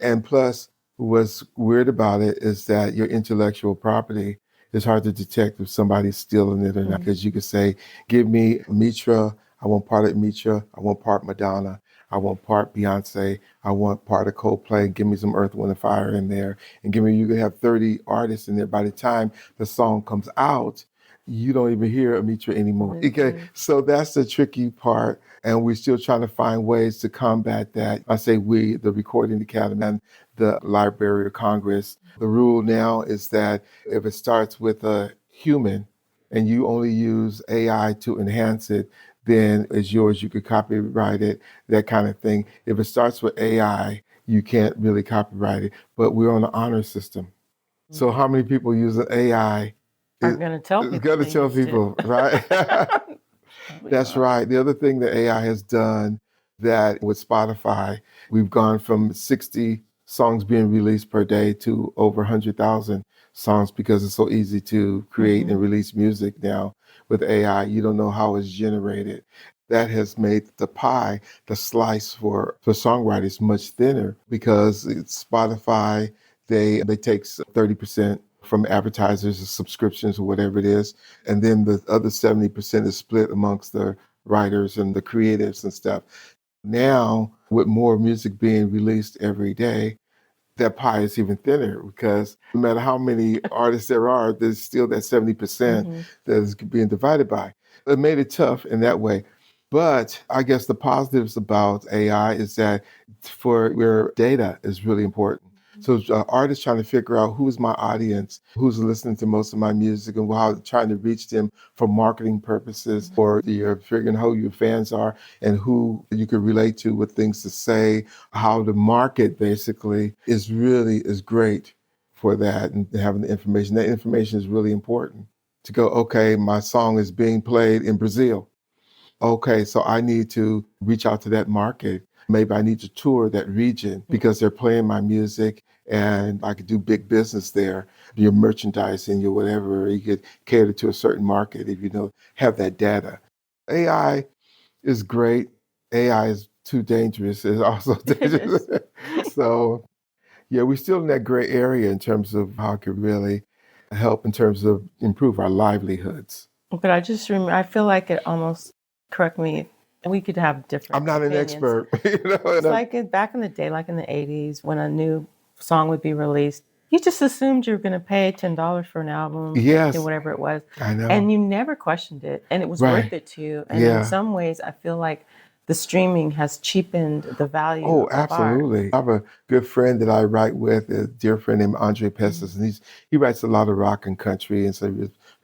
and plus what's weird about it is that your intellectual property is hard to detect if somebody's stealing it or not, because you could say, give me Amytra I want part of Amytra. I want part Madonna. I want part Beyonce. I want part of Coldplay. Give me some Earth, Wind, and Fire in there. And you can have 30 artists in there. By the time the song comes out, you don't even hear Amytra anymore. Okay, so that's the tricky part. And we're still trying to find ways to combat that. I say we, the Recording Academy and the Library of Congress. The rule now is that if it starts with a human and you only use AI to enhance it, then it's yours. You could copyright it, that kind of thing. If it starts with AI, you can't really copyright it. But we're on an honor system. So how many people use an AI? I'm going to tell people. It's going to tell people, right? That's right. The other thing that AI has done that with Spotify, we've gone from 60 songs being released per day to over 100,000 songs because it's so easy to create and release music now with AI. You don't know how it's generated. That has made the pie, the slice for songwriters much thinner because it's Spotify, they take 30% from advertisers or subscriptions or whatever it is. And then the other 70% is split amongst the writers and the creatives and stuff. Now, with more music being released every day, that pie is even thinner because no matter how many artists there are, there's still that 70% that is being divided by. It made it tough in that way. But I guess the positives about AI is that for where data is really important. So artists trying to figure out who's my audience, who's listening to most of my music and how trying to reach them for marketing purposes, or you're figuring out who your fans are and who you can relate to with things to say, how to market basically is great for that and having the information. That information is really important to go, okay, my song is being played in Brazil. Okay, so I need to reach out to that market. Maybe I need to tour that region because they're playing my music and I could do big business there. Your merchandising, your whatever, you could cater to a certain market if you have that data. AI is great. AI is too dangerous. It's also dangerous. So yeah, we're still in that gray area in terms of how it could really help in terms of improve our livelihoods. But I just remember, I feel like it almost, correct me, and we could have different I'm not opinions. an expert. It's like back in the day, like in the 80s, when a new song would be released, you just assumed you were going to pay $10 for an album, Yes. or whatever it was. I know. And you never questioned it. And it was Right. worth it to you. And Yeah. in some ways, I feel like the streaming has cheapened the value Oh, of art. absolutely. I have a good friend that I write with, a dear friend named Andre Pestis, and he writes a lot of rock and country, and so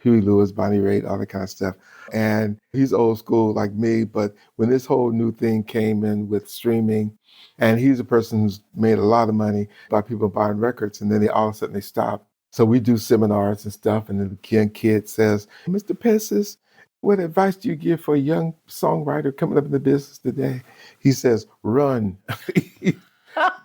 Huey Lewis, Bonnie Raitt, all that kind of stuff. And he's old school like me, but when this whole new thing came in with streaming, and he's a person who's made a lot of money by people buying records, and then all of a sudden they stop. So we do seminars and stuff, and the young kid says, Mr. Pestis, what advice do you give for a young songwriter coming up in the business today? He says, run.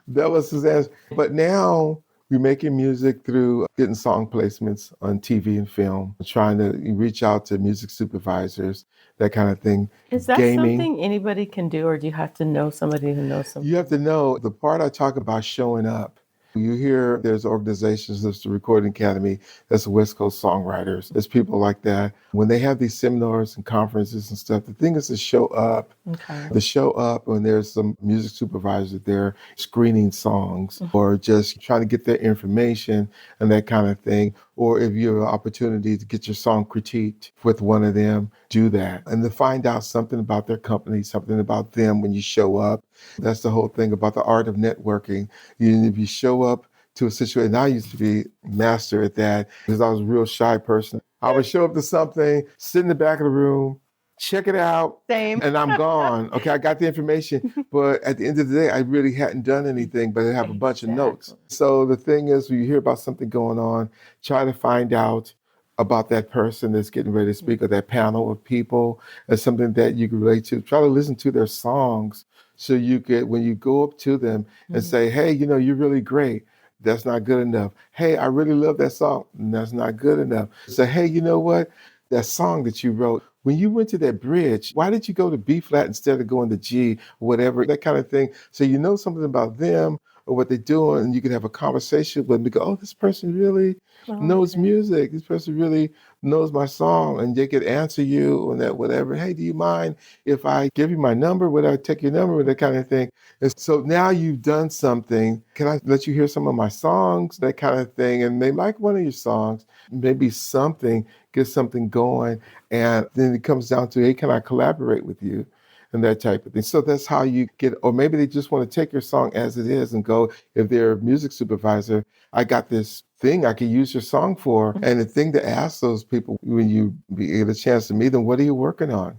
That was his answer. But now we're making music through getting song placements on TV and film, trying to reach out to music supervisors, that kind of thing. Is that Gaming. something anybody can do, or do you have to know somebody who knows something? You have to know the part I talk about showing up. You hear there's organizations, there's the Recording Academy, that's the West Coast Songwriters, there's people like that. When they have these seminars and conferences and stuff, the thing is to show up. Okay. To show up when there's some music supervisor there screening songs or just trying to get their information and that kind of thing. Or if you have an opportunity to get your song critiqued with one of them, do that. And to find out something about their company, something about them when you show up. That's the whole thing about the art of networking. If you show up to a situation, I used to be master at that because I was a real shy person. I would show up to something, sit in the back of the room, check it out, Same. and I'm gone. Okay, I got the information, but at the end of the day, I really hadn't done anything but I have a bunch of notes. So the thing is, when you hear about something going on, try to find out about that person that's getting ready to speak or that panel of people as something that you can relate to. Try to listen to their songs so you get, when you go up to them and say, hey, you're really great. That's not good enough. Hey, I really love that song. That's not good enough. Say, hey, you know what? That song that you wrote, when you went to that bridge, why did you go to B flat instead of going to G, whatever, that kind of thing. So you know something about them or what they're doing, and you can have a conversation with them and go, oh, this person really knows music. This person really knows my song, and they could answer you and that whatever. Hey, do you mind if I give you my number? Would I take your number? That kind of thing. And so now you've done something. Can I let you hear some of my songs? That kind of thing. And they like one of your songs, maybe something, get something going. And then it comes down to, hey, can I collaborate with you? And that type of thing. So that's how you get, or maybe they just want to take your song as it is and go, if they're a music supervisor, I got this thing I could use your song for. And the thing to ask those people when you get a chance to meet them, what are you working on?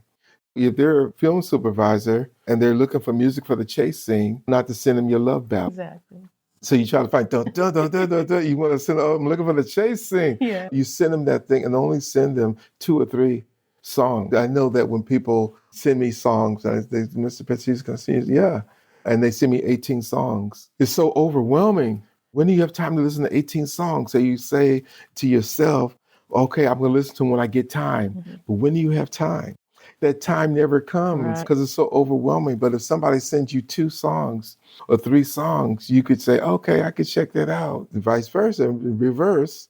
If they're a film supervisor and they're looking for music for the chase scene, not to send them your love ballad. Exactly. So you try to find, dun, dun, dun, dun, dun, dun. You want to send, oh, I'm looking for the chase scene. Yeah. You send them that thing and only send them 2 or 3 songs. I know that when people send me songs, Mr. Batiste can see, yeah, and they send me 18 songs. It's so overwhelming. When do you have time to listen to 18 songs? So you say to yourself, okay, I'm going to listen to them when I get time. But when do you have time? That time never comes because it's so overwhelming. But if somebody sends you 2 songs or 3 songs, you could say, okay, I could check that out. And vice versa, in reverse.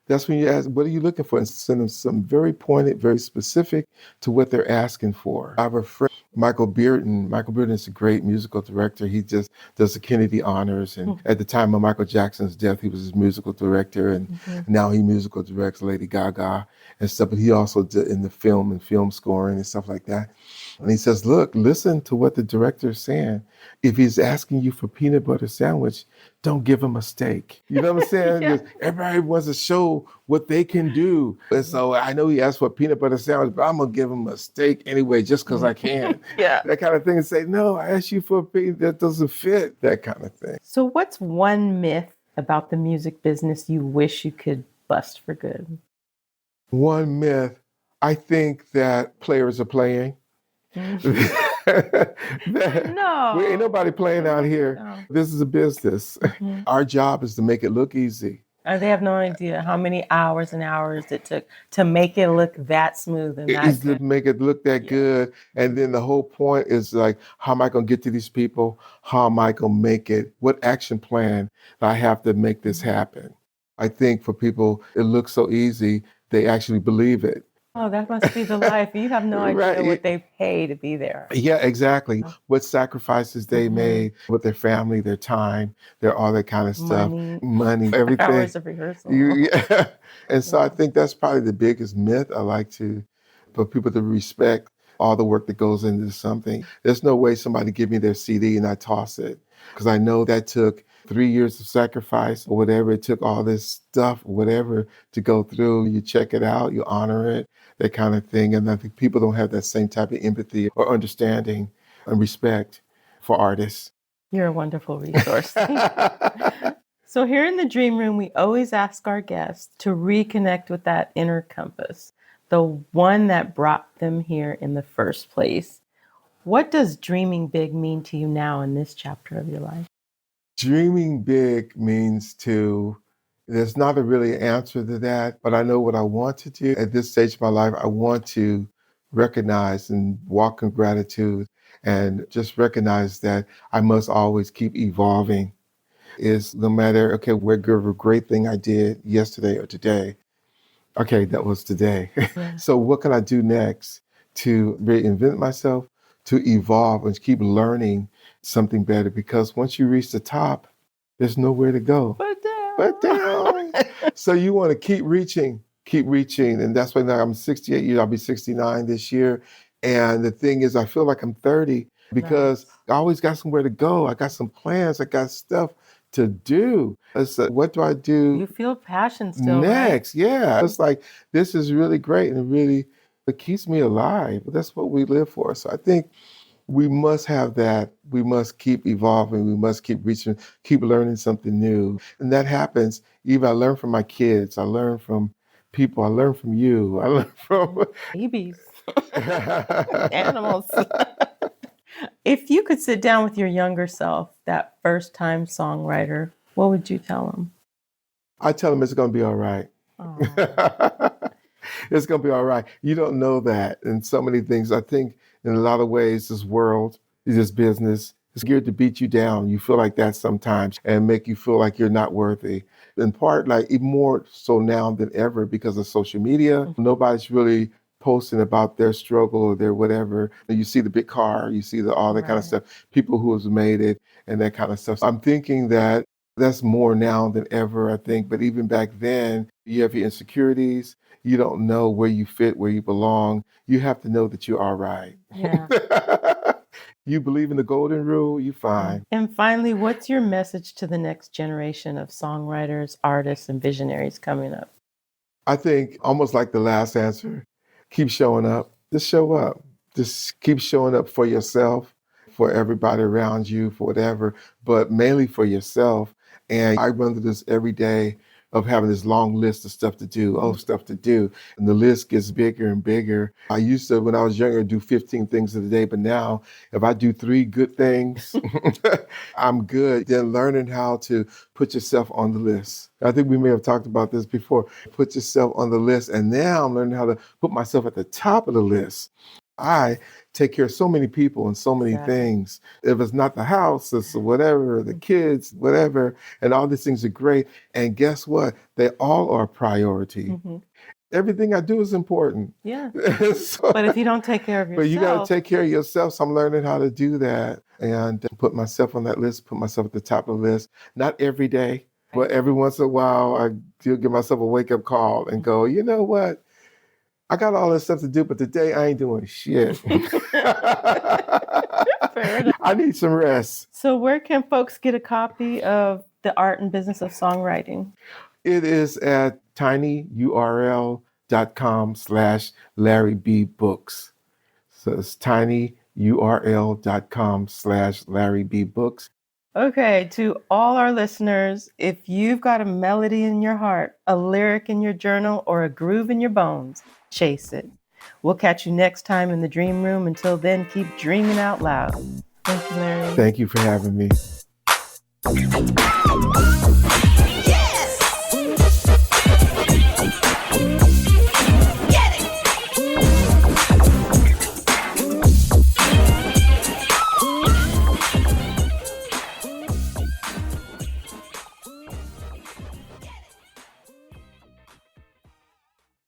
That's when you ask, what are you looking for? And send them something very pointed, very specific to what they're asking for. I have a friend, Michael Bearden. Michael Bearden is a great musical director. He just does the Kennedy Honors. And at the time of Michael Jackson's death, he was his musical director. And now he musical directs Lady Gaga and stuff. But he also did in the film and film scoring and stuff like that. And he says, look, listen to what the director is saying. If he's asking you for peanut butter sandwich, don't give him a steak. You know what I'm saying? Because everybody wants to show what they can do. And so I know he asked for a peanut butter sandwich, but I'm going to give him a steak anyway, just because I can. That kind of thing. And say, no, I asked you for a peanut that doesn't fit. That kind of thing. So what's one myth about the music business you wish you could bust for good? One myth, I think that players are playing. No. Ain't nobody playing out here. No. This is a business. Our job is to make it look easy. They have no idea how many hours and hours it took to make it look that smooth and that It's good. to make it look that good. And then the whole point is like, how am I going to get to these people? How am I going to make it? What action plan do I have to make this happen? I think for people, it looks so easy, they actually believe it. Oh, that must be the life. You have no idea what they pay to be there. Yeah, exactly. What sacrifices they made with their family, their time, their all that kind of stuff. Money, everything. Hours of rehearsal. And so I think that's probably the biggest myth. I like for people to respect all the work that goes into something. There's no way somebody give me their CD and I toss it. Because I know that took 3 years of sacrifice or whatever. It took all this stuff, whatever, to go through. You check it out, you honor it, that kind of thing. And I think people don't have that same type of empathy or understanding and respect for artists. You're a wonderful resource. So here in the Dream Room, we always ask our guests to reconnect with that inner compass, the one that brought them here in the first place. What does dreaming big mean to you now in this chapter of your life? Dreaming big means there's not a really answer to that, but I know what I want to do at this stage of my life. I want to recognize and walk in gratitude and just recognize that I must always keep evolving. Is no matter, okay, whatever great thing I did yesterday or today, okay, that was today. So what can I do next to reinvent myself, to evolve and keep learning something better? Because once you reach the top, there's nowhere to go but down. So you want to keep reaching. And that's why now I'm 68 years, I'll be 69 this year. And the thing is, I feel like I'm 30 because I always got somewhere to go. I got some plans, I got stuff to do. It's what do I do? You feel passion still, next, right? Yeah. It's like, this is really great and it keeps me alive. That's what we live for. So I think we must have that. We must keep evolving. We must keep reaching, keep learning something new. And that happens. Even I learn from my kids. I learn from people. I learn from you. I learn from babies, animals. If you could sit down with your younger self, that first-time songwriter, what would you tell him? I tell him it's going to be all right. It's going to be all right. You don't know that. And so many things, I think in a lot of ways, this world, this business It's geared to beat you down. You feel like that sometimes and make you feel like you're not worthy. In part, like even more so now than ever because of social media. Nobody's really posting about their struggle or their whatever. You see the big car, you see all that kind of stuff, people who have made it and that kind of stuff. So I'm thinking that that's more now than ever, I think. But even back then, you have your insecurities. You don't know where you fit, where you belong. You have to know that you're all right. Yeah. You believe in the golden rule, you fine. And finally, what's your message to the next generation of songwriters, artists, and visionaries coming up? I think almost like the last answer, keep showing up. Just show up. Just keep showing up for yourself, for everybody around you, for whatever, but mainly for yourself. And I run through this every day of having this long list of stuff to do, stuff to do. And the list gets bigger and bigger. I used to, when I was younger, do 15 things a day, but now if I do 3 good things, I'm good. Then learning how to put yourself on the list. I think we may have talked about this before. Put yourself on the list. And now I'm learning how to put myself at the top of the list. I take care of so many people and so many things. If it's not the house, it's whatever, the kids, whatever, and all these things are great. And guess what? They all are a priority. Everything I do is important. Yeah. So, but if you don't take care of yourself. But you got to take care of yourself. So I'm learning how to do that and put myself on that list, put myself at the top of the list. Not every day, but every once in a while, I do give myself a wake-up call and go, you know what? I got all this stuff to do, but today I ain't doing shit. Fair enough. I need some rest. So where can folks get a copy of The Art and Business of Songwriting? It is at tinyurl.com/LarryBBooks. So it's tinyurl.com/LarryBBooks. Okay, to all our listeners, if you've got a melody in your heart, a lyric in your journal, or a groove in your bones, chase it. We'll catch you next time in the Dream Room. Until then, keep dreaming out loud. Thank you, Larry. Thank you for having me. Yeah!